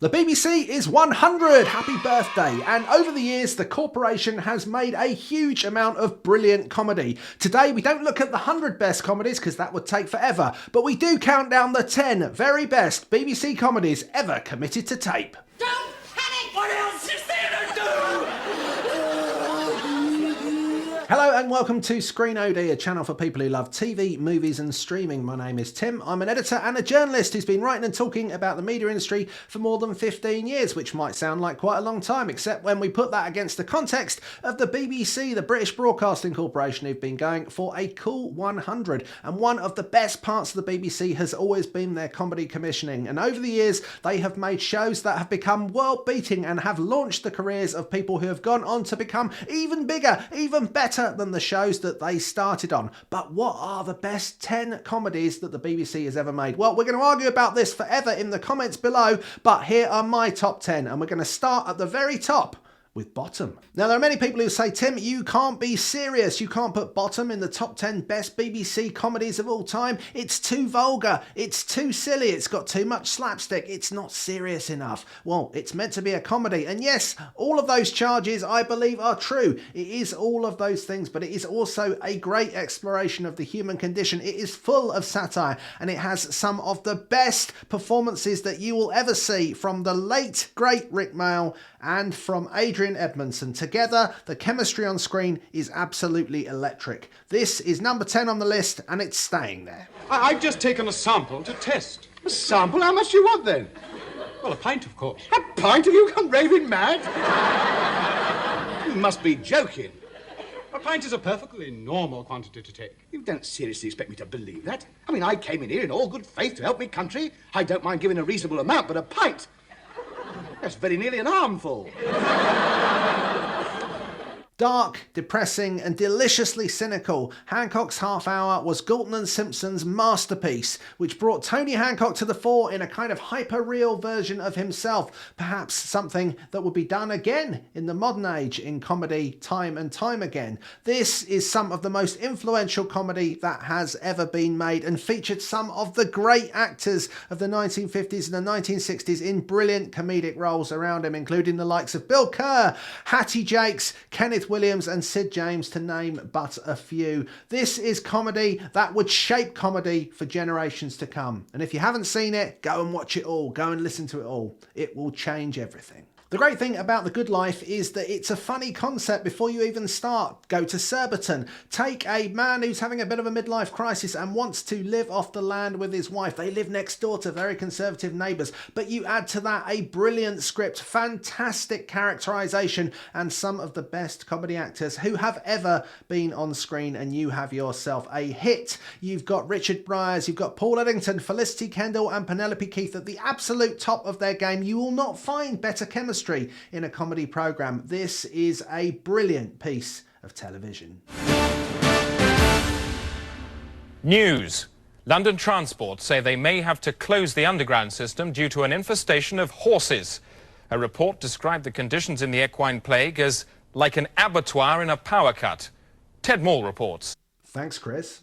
The BBC is 100! Happy birthday! And over the years, the corporation has made a huge amount of brilliant comedy. Today, we don't look at the 100 best comedies because that would take forever, but we do count down the 10 very best BBC comedies ever committed to tape. Don't panic! What else is there to do? Hello and welcome to Screen OD, a channel for people who love TV, movies and streaming. My name is Tim. I'm an editor and a journalist who's been writing and talking about the media industry for more than 15 years, which might sound like quite a long time, except when we put that against the context of the BBC, the British Broadcasting Corporation, who've been going for a cool 100. And one of the best parts of the BBC has always been their comedy commissioning. And over the years, they have made shows that have become world-beating and have launched the careers of people who have gone on to become even bigger, even better than the shows that they started on. But what are the best 10 comedies that the BBC has ever made? Well, we're going to argue about this forever in the comments below, but here are my top 10, and we're going to start at the very top with Bottom. Now, there are many people who say, Tim, you can't be serious. You can't put Bottom in the top 10 best BBC comedies of all time. It's too vulgar. It's too silly. It's got too much slapstick. It's not serious enough. Well, it's meant to be a comedy. And yes, all of those charges, I believe, are true. It is all of those things, but it is also a great exploration of the human condition. It is full of satire, and it has some of the best performances that you will ever see from the late, great Rick Mayall and from Adrian Edmondson. Together, the chemistry on screen is absolutely electric. This is number 10 on the list, and it's staying there. I've just taken a sample to test. A sample? How much do you want, then? Well, a pint, of course. A pint? Have you gone raving mad? You must be joking. A pint is a perfectly normal quantity to take. You don't seriously expect me to believe that? I mean, I came in here in all good faith to help me country. I don't mind giving a reasonable amount, but a pint? That's very nearly an armful. Dark, depressing and deliciously cynical, Hancock's Half Hour was Galton and Simpson's masterpiece, which brought Tony Hancock to the fore in a kind of hyper-real version of himself, perhaps something that would be done again in the modern age in comedy time and time again. This is some of the most influential comedy that has ever been made and featured some of the great actors of the 1950s and the 1960s in brilliant comedic roles around him, including the likes of Bill Kerr, Hattie Jacques, Kenneth Williams and Sid James, to name but a few. This is comedy that would shape comedy for generations to come. And if you haven't seen it, go and watch it all. Go and listen to it all. It will change everything. The great thing about The Good Life is that it's a funny concept before you even start. Go to Surbiton. Take a man who's having a bit of a midlife crisis and wants to live off the land with his wife. They live next door to very conservative neighbours, but you add to that a brilliant script, fantastic characterisation, and some of the best comedy actors who have ever been on screen, and you have yourself a hit. You've got Richard Bryars, you've got Paul Eddington, Felicity Kendall and Penelope Keith at the absolute top of their game. You will not find better chemistry in a comedy programme. This is a brilliant piece of television. News. London Transport say they may have to close the underground system due to an infestation of horses. A report described the conditions in the equine plague as like an abattoir in a power cut. Ted Moore reports. Thanks, Chris.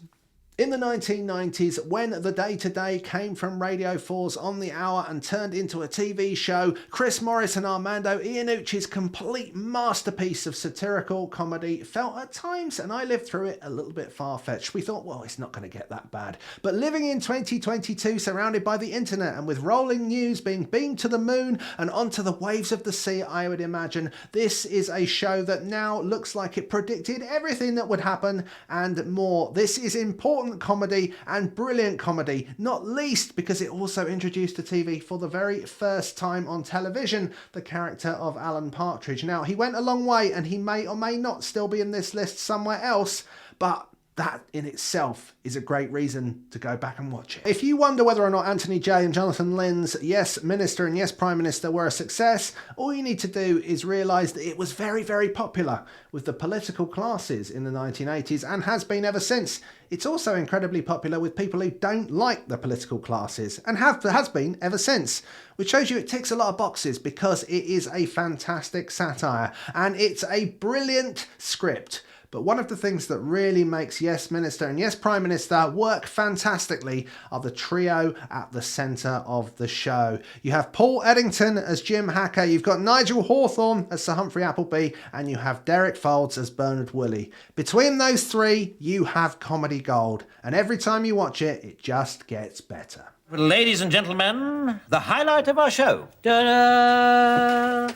In the 1990s, when the day-to-day came from Radio 4's On the Hour and turned into a TV show, Chris Morris and Armando Iannucci's complete masterpiece of satirical comedy felt at times, and I lived through it, a little bit far-fetched. We thought, well, it's not going to get that bad. But living in 2022, surrounded by the internet and with rolling news being beamed to the moon and onto the waves of the sea, I would imagine, this is a show that now looks like it predicted everything that would happen and more. This is important comedy and brilliant comedy, not least because it also introduced to TV for the very first time on television the character of Alan Partridge. Now, he went a long way and he may or may not still be in this list somewhere else, but that in itself is a great reason to go back and watch it. If you wonder whether or not Anthony Jay and Jonathan Lynn's Yes Minister and Yes Prime Minister were a success, all you need to do is realise that it was very, very popular with the political classes in the 1980s and has been ever since. It's also incredibly popular with people who don't like the political classes and has been ever since, which shows you it ticks a lot of boxes because it is a fantastic satire and it's a brilliant script. But one of the things that really makes Yes Minister and Yes Prime Minister work fantastically are the trio at the centre of the show. You have Paul Eddington as Jim Hacker, you've got Nigel Hawthorne as Sir Humphrey Appleby, and you have Derek Folds as Bernard Woolley. Between those three, you have comedy gold, and every time you watch it, it just gets better. Ladies and gentlemen, the highlight of our show. Ta-da!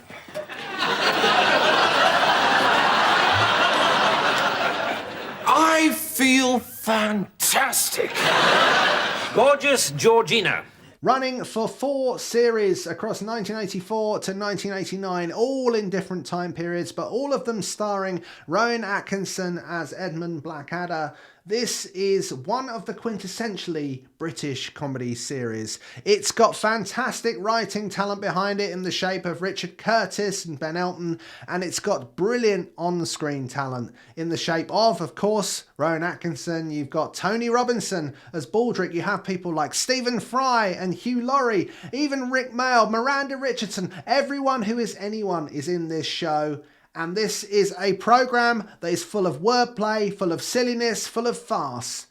I feel fantastic. Gorgeous Georgina. Running for 4 series across 1984 to 1989, all in different time periods, but all of them starring Rowan Atkinson as Edmund Blackadder. This is one of the quintessentially British comedy series. It's got fantastic writing talent behind it in the shape of Richard Curtis and Ben Elton, and it's got brilliant on-screen talent in the shape of course, Rowan Atkinson. You've got Tony Robinson as Baldrick. You have people like Stephen Fry and Hugh Laurie, even Rick Mayall, Miranda Richardson. Everyone who is anyone is in this show. And this is a programme that is full of wordplay, full of silliness, full of farce.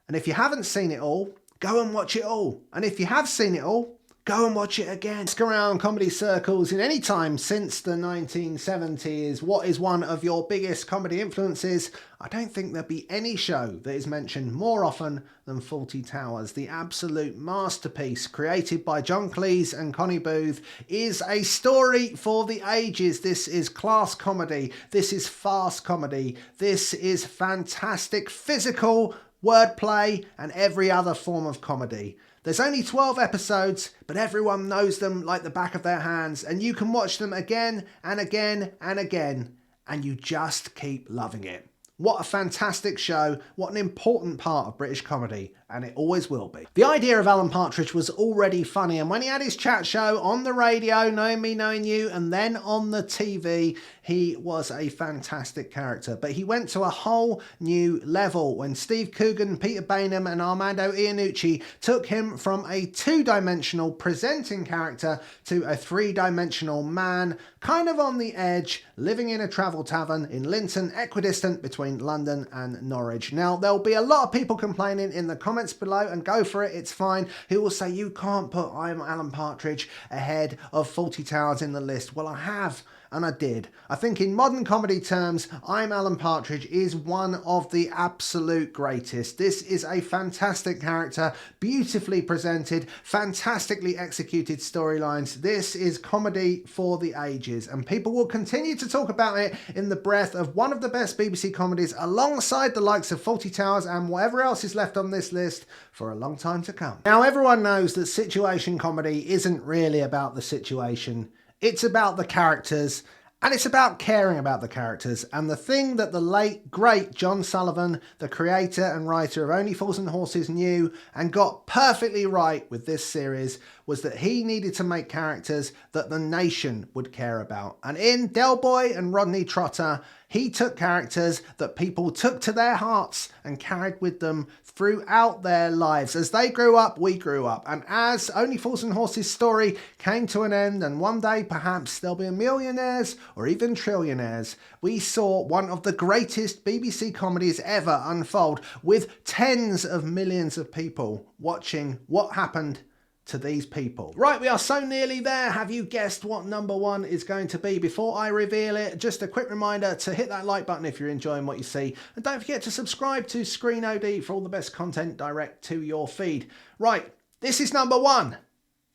And if you haven't seen it all, go and watch it all. And if you have seen it all, go and watch it again. Ask around comedy circles in any time since the 1970s, what is one of your biggest comedy influences? I don't think there'd be any show that is mentioned more often than Fawlty Towers. The absolute masterpiece created by John Cleese and Connie Booth is a story for the ages. This is class comedy. This is farce comedy. This is fantastic physical wordplay and every other form of comedy. There's only 12 episodes, but everyone knows them like the back of their hands, and you can watch them again and again and again, and you just keep loving it. What a fantastic show, what an important part of British comedy, and it always will be. The idea of Alan Partridge was already funny, and when he had his chat show on the radio, Knowing Me, Knowing You, and then on the TV, he was a fantastic character. But he went to a whole new level when Steve Coogan, Peter Bainham, and Armando Iannucci took him from a 2-dimensional presenting character to a 3-dimensional man, kind of on the edge, living in a travel tavern in Linton, equidistant between London and Norwich. Now, there'll be a lot of people complaining in the comments below, and go for it, it's fine, who will say you can't put I'm Alan Partridge ahead of Fawlty Towers in the list. Well, I have, and I did. I think in modern comedy terms, I'm Alan Partridge is one of the absolute greatest. This is a fantastic character, beautifully presented, fantastically executed storylines. This is comedy for the ages, and people will continue to talk about it in the breath of one of the best BBC comedies alongside the likes of Fawlty Towers and whatever else is left on this list for a long time to come. Now, everyone knows that situation comedy isn't really about the situation. It's about the characters, and it's about caring about the characters. And the thing that the late, great John Sullivan, the creator and writer of Only Fools and Horses, knew and got perfectly right with this series was that he needed to make characters that the nation would care about. And in Del Boy and Rodney Trotter, he took characters that people took to their hearts and carried with them throughout their lives. As they grew up, we grew up. And as Only Fools and Horses' story came to an end, and one day perhaps there'll be millionaires or even trillionaires, we saw one of the greatest BBC comedies ever unfold, with tens of millions of people watching what happened to these people. Right, we are so nearly there. Have you guessed what number 1 is going to be? Before I reveal it, just a quick reminder to hit that like button if you're enjoying what you see, and don't forget to subscribe to Screen OD for all the best content direct to your feed. Right, this is number 1.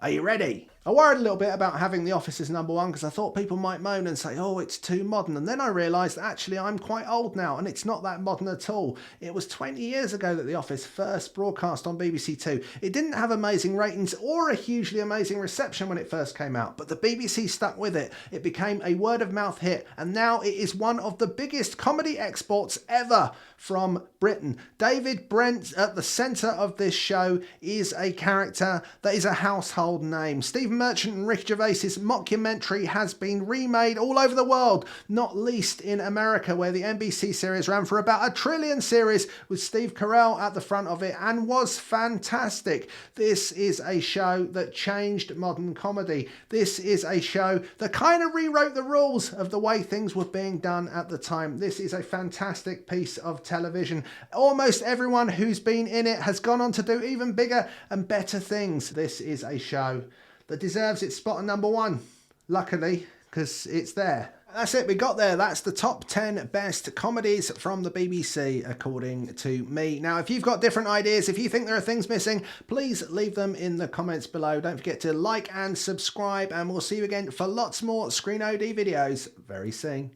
Are you ready? I worried a little bit about having The Office as number 1 because I thought people might moan and say, oh, it's too modern. And then I realised actually I'm quite old now and it's not that modern at all. It was 20 years ago that The Office first broadcast on BBC Two. It didn't have amazing ratings or a hugely amazing reception when it first came out, but the BBC stuck with it. It became a word-of-mouth hit, and now it is one of the biggest comedy exports ever from Britain. David Brent at the centre of this show is a character that is a household name. Steve Stephen Merchant and Ricky Gervais's mockumentary has been remade all over the world, not least in America, where the NBC series ran for about 1 trillion series with Steve Carell at the front of it and was fantastic. This is a show that changed modern comedy. This is a show that kind of rewrote the rules of the way things were being done at the time. This is a fantastic piece of television. Almost everyone who's been in it has gone on to do even bigger and better things. This is a show that deserves its spot on number 1, luckily, because it's there. That's it, we got there. That's the top 10 best comedies from the BBC, according to me. Now, if you've got different ideas, if you think there are things missing, please leave them in the comments below. Don't forget to like and subscribe, and we'll see you again for lots more Screen OD videos very soon.